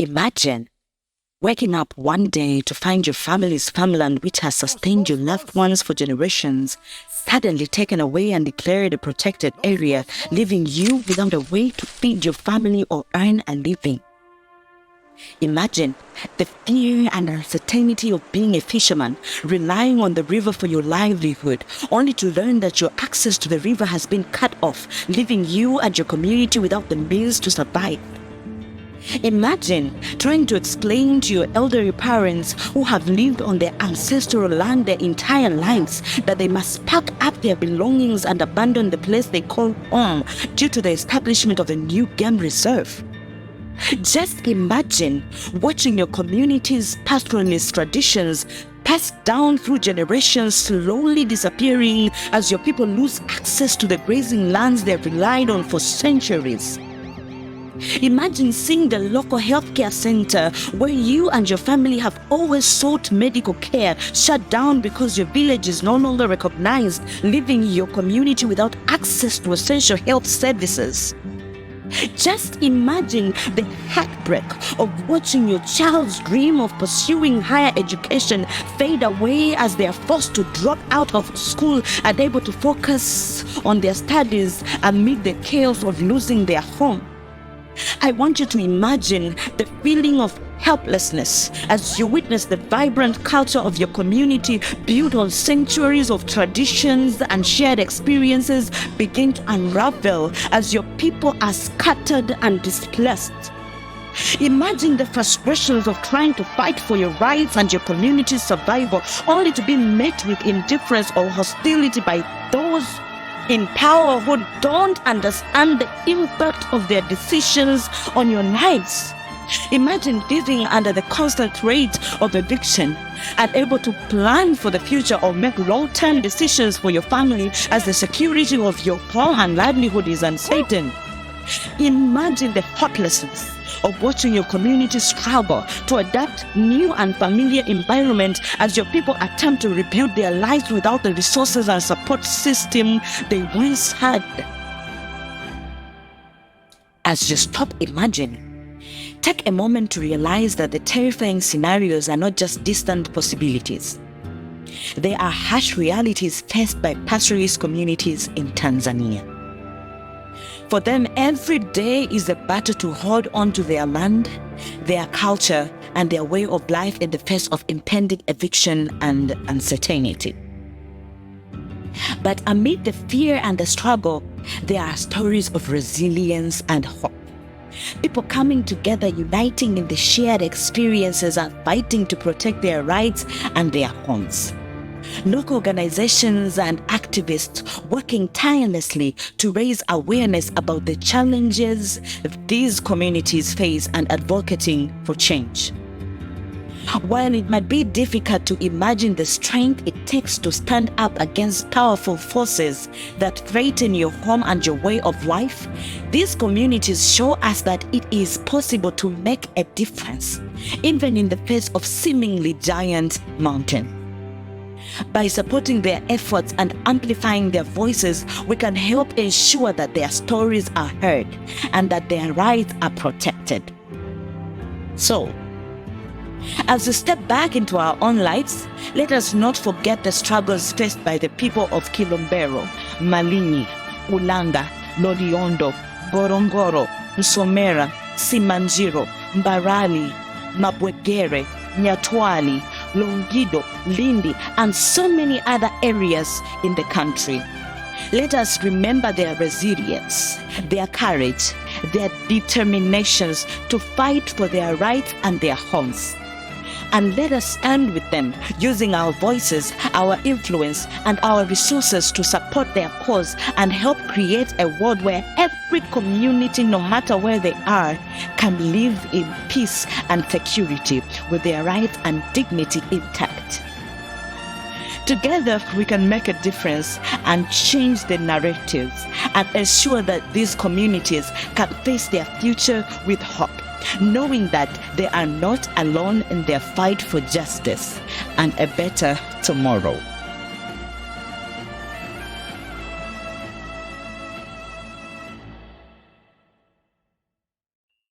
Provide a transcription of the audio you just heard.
Imagine waking up one day to find your family's farmland, which has sustained your loved ones for generations, suddenly taken away and declared a protected area, leaving you without a way to feed your family or earn a living. Imagine the fear and uncertainty of being a fisherman, relying on the river for your livelihood, only to learn that your access to the river has been cut off, leaving you and your community without the means to survive. Imagine trying to explain to your elderly parents who have lived on their ancestral land their entire lives that they must pack up their belongings and abandon the place they call home due to the establishment of a new game reserve. Just imagine watching your community's pastoralist traditions passed down through generations slowly disappearing as your people lose access to the grazing lands they've relied on for centuries. Imagine seeing the local healthcare center where you and your family have always sought medical care shut down because your village is no longer recognized, leaving your community without access to essential health services. Just imagine the heartbreak of watching your child's dream of pursuing higher education fade away as they are forced to drop out of school, unable to focus on their studies amid the chaos of losing their home. I want you to imagine the feeling of helplessness as you witness the vibrant culture of your community built on centuries of traditions and shared experiences begin to unravel as your people are scattered and displaced. Imagine the frustrations of trying to fight for your rights and your community's survival only to be met with indifference or hostility by those in power who don't understand the impact of their decisions on your lives. Imagine living under the constant rate of eviction, unable to plan for the future or make long-term decisions for your family as the security of your home and livelihood is uncertain. Imagine the hopelessness of watching your community struggle to adapt new and familiar environment as your people attempt to rebuild their lives without the resources and support system they once had. As you stop imagining, take a moment to realize that the terrifying scenarios are not just distant possibilities. They are harsh realities faced by pastoralist communities in Tanzania. For them, every day is a battle to hold on to their land, their culture, and their way of life in the face of impending eviction and uncertainty. But amid the fear and the struggle, there are stories of resilience and hope. People coming together, uniting in the shared experiences and fighting to protect their rights and their homes. Local organizations and activists working tirelessly to raise awareness about the challenges these communities face and advocating for change. While it might be difficult to imagine the strength it takes to stand up against powerful forces that threaten your home and your way of life, these communities show us that it is possible to make a difference, even in the face of seemingly giant mountains. By supporting their efforts and amplifying their voices, we can help ensure that their stories are heard and that their rights are protected. So, as we step back into our own lives, let us not forget the struggles faced by the people of Kilombero, Malinyi, Ulanga, Loliondo, Borongoro, Nsomera, Simanjiro, Mbarali, Mabwegere, Nyatwali, Longido, Lindi, and so many other areas in the country. Let us remember their resilience, their courage, their determinations to fight for their rights and their homes. And let us stand with them, using our voices, our influence, and our resources to support their cause and help create a world where every community, no matter where they are, can live in peace and security with their rights and dignity intact. Together, we can make a difference and change the narratives and ensure that these communities can face their future with hope, knowing that they are not alone in their fight for justice and a better tomorrow.